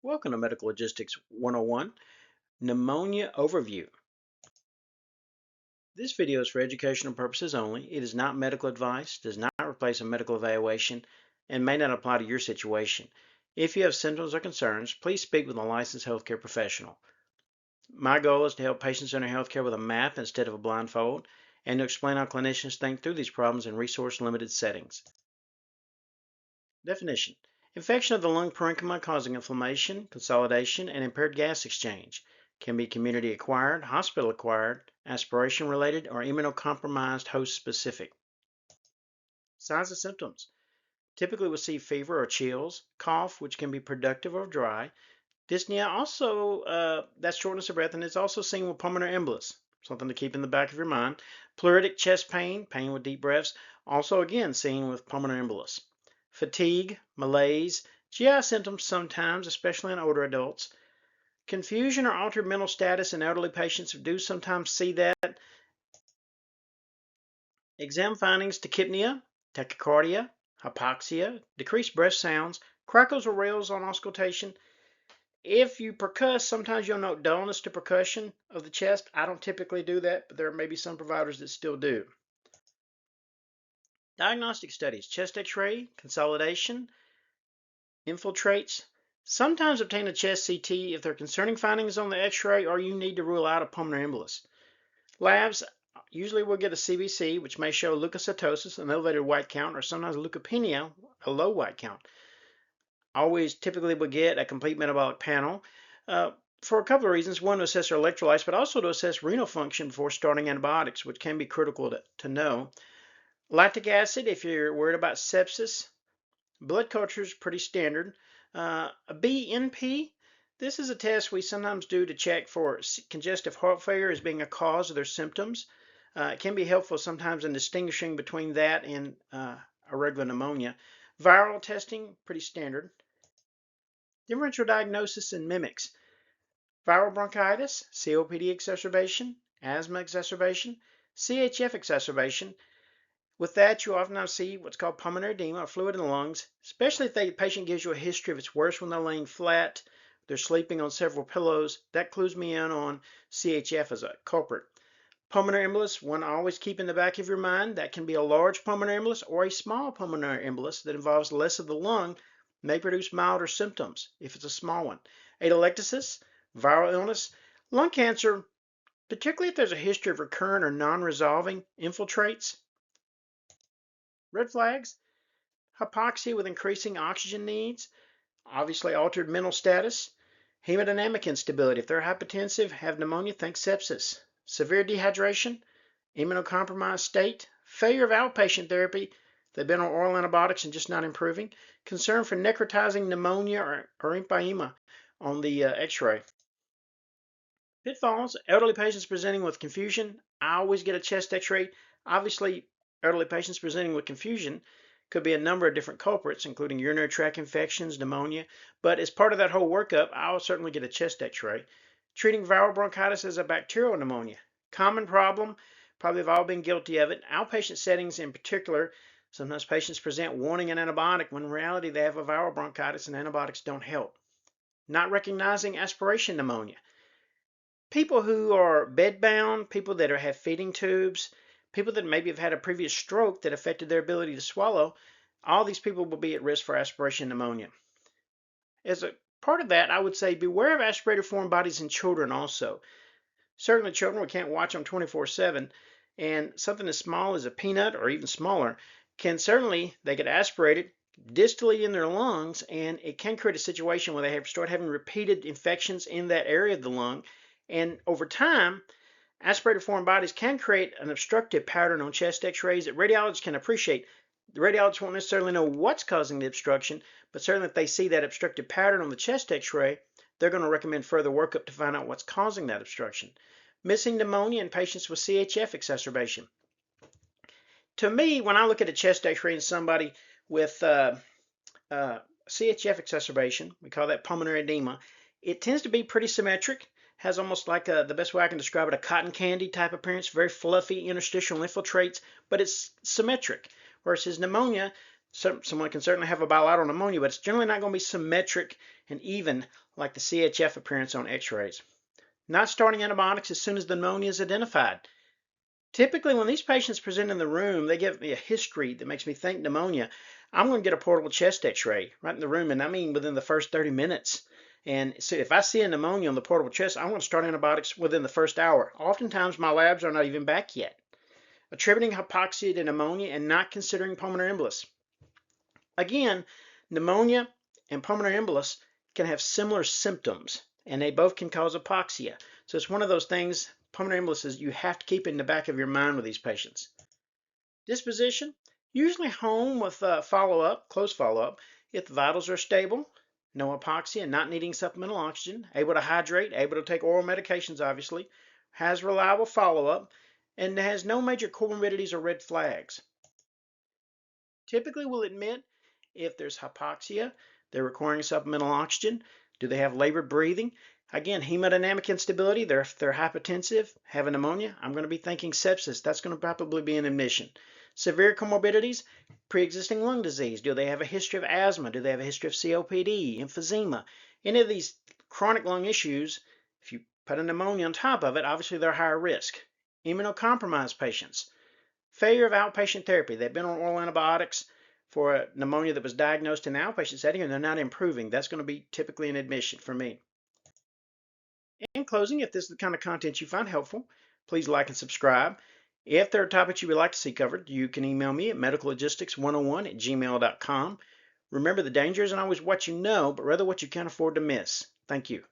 Welcome to Medical Logistics 101, Pneumonia Overview. This video is for educational purposes only. It is not medical advice, does not replace a medical evaluation, and may not apply to your situation. If you have symptoms or concerns, please speak with a licensed healthcare professional. My goal is to help patients enter healthcare with a map instead of a blindfold, and to explain how clinicians think through these problems in resource-limited settings. Definition: infection of the lung parenchyma causing inflammation, consolidation, and impaired gas exchange. Can be community acquired, hospital acquired, aspiration related, or immunocompromised host specific. Signs and symptoms: typically we'll see fever or chills, cough, which can be productive or dry. Dyspnea also, that's shortness of breath, and it's also seen with pulmonary embolus, something to keep in the back of your mind. Pleuritic chest pain, pain with deep breaths, also again seen with pulmonary embolus. Fatigue, malaise, GI symptoms sometimes, especially in older adults. Confusion or altered mental status in elderly patients do sometimes see that. Exam findings: tachypnea, tachycardia, hypoxia, decreased breath sounds, crackles or rails on auscultation. If you percuss, sometimes you'll note dullness to percussion of the chest. I don't typically do that, but there may be some providers that still do. Diagnostic studies: chest x-ray, consolidation, infiltrates. Sometimes obtain a chest CT if there are concerning findings on the x-ray or you need to rule out a pulmonary embolus. Labs: usually we'll get a CBC, which may show leukocytosis, an elevated white count, or sometimes leukopenia, a low white count. Always typically we'll get a complete metabolic panel for a couple of reasons. One, to assess our electrolytes, but also to assess renal function before starting antibiotics, which can be critical to know. Lactic acid, if you're worried about sepsis. Blood culture is pretty standard. A BNP, this is a test we sometimes do to check for congestive heart failure as being a cause of their symptoms. It can be helpful sometimes in distinguishing between that and a regular pneumonia. Viral testing, pretty standard. Differential diagnosis and mimics: viral bronchitis, COPD exacerbation, asthma exacerbation, CHF exacerbation. With that, you often see what's called pulmonary edema, or fluid in the lungs, especially if the patient gives you a history. If it's worse when they're laying flat, they're sleeping on several pillows, that clues me in on CHF as a culprit. Pulmonary embolus, one always keep in the back of your mind. That can be a large pulmonary embolus or a small pulmonary embolus that involves less of the lung, may produce milder symptoms if it's a small one. Atelectasis, viral illness, lung cancer, particularly if there's a history of recurrent or non-resolving infiltrates. Red flags: hypoxia with increasing oxygen needs, obviously altered mental status, hemodynamic instability. If they're hypotensive, have pneumonia, think sepsis. Severe dehydration, immunocompromised state, failure of outpatient therapy, they've been on oral antibiotics and just not improving, concern for necrotizing pneumonia or empyema on the x-ray. Pitfalls: elderly patients presenting with confusion. I always get a chest x-ray. Obviously, elderly patients presenting with confusion could be a number of different culprits, including urinary tract infections, pneumonia. But as part of that whole workup, I'll certainly get a chest x-ray. Treating viral bronchitis as a bacterial pneumonia. Common problem, probably have all been guilty of it. Outpatient settings in particular, sometimes patients present wanting an antibiotic when in reality they have a viral bronchitis and antibiotics don't help. Not recognizing aspiration pneumonia. People who are bedbound, people that have feeding tubes, people that maybe have had a previous stroke that affected their ability to swallow, all these people will be at risk for aspiration pneumonia. As a part of that, I would say beware of aspirated foreign bodies in children also. Certainly children, we can't watch them 24/7, and something as small as a peanut or even smaller they get aspirated distally in their lungs, and it can create a situation where they start having repeated infections in that area of the lung. And over time, aspirated foreign bodies can create an obstructive pattern on chest x-rays that radiologists can appreciate. The radiologists won't necessarily know what's causing the obstruction, but certainly if they see that obstructive pattern on the chest x-ray, they're going to recommend further workup to find out what's causing that obstruction. Missing pneumonia in patients with CHF exacerbation. To me, when I look at a chest x-ray in somebody with CHF exacerbation, we call that pulmonary edema, it tends to be pretty symmetric. Has almost like the best way I can describe it, a cotton candy type appearance, very fluffy interstitial infiltrates, but it's symmetric. Versus pneumonia, Someone can certainly have a bilateral pneumonia, but it's generally not going to be symmetric and even like the CHF appearance on x-rays. Not starting antibiotics as soon as the pneumonia is identified. Typically, when these patients present in the room, they give me a history that makes me think pneumonia. I'm going to get a portable chest x-ray right in the room, and I mean within the first 30 minutes. And so if I see a pneumonia on the portable chest, I'm going to start antibiotics within the first hour. Oftentimes, my labs are not even back yet. Attributing hypoxia to pneumonia and not considering pulmonary embolus. Again, pneumonia and pulmonary embolus can have similar symptoms, and they both can cause hypoxia. So it's one of those things, pulmonary embolus is you have to keep in the back of your mind with these patients. Disposition, usually home with follow-up, close follow-up, if the vitals are stable, no hypoxia, not needing supplemental oxygen, able to hydrate, able to take oral medications, obviously, has reliable follow-up, and has no major comorbidities or red flags. Typically will admit if there's hypoxia, they're requiring supplemental oxygen, do they have labored breathing? Again, hemodynamic instability, they're hypotensive, have a pneumonia, I'm going to be thinking sepsis. That's going to probably be an admission. Severe comorbidities, pre-existing lung disease. Do they have a history of asthma? Do they have a history of COPD, emphysema? Any of these chronic lung issues, if you put a pneumonia on top of it, obviously they're higher risk. Immunocompromised patients. Failure of outpatient therapy. They've been on oral antibiotics for a pneumonia that was diagnosed in the outpatient setting and they're not improving. That's going to be typically an admission for me. In closing, if this is the kind of content you find helpful, please like and subscribe. If there are topics you would like to see covered, you can email me at medicallogistics101@gmail.com. Remember, the danger isn't always what you know, but rather what you can't afford to miss. Thank you.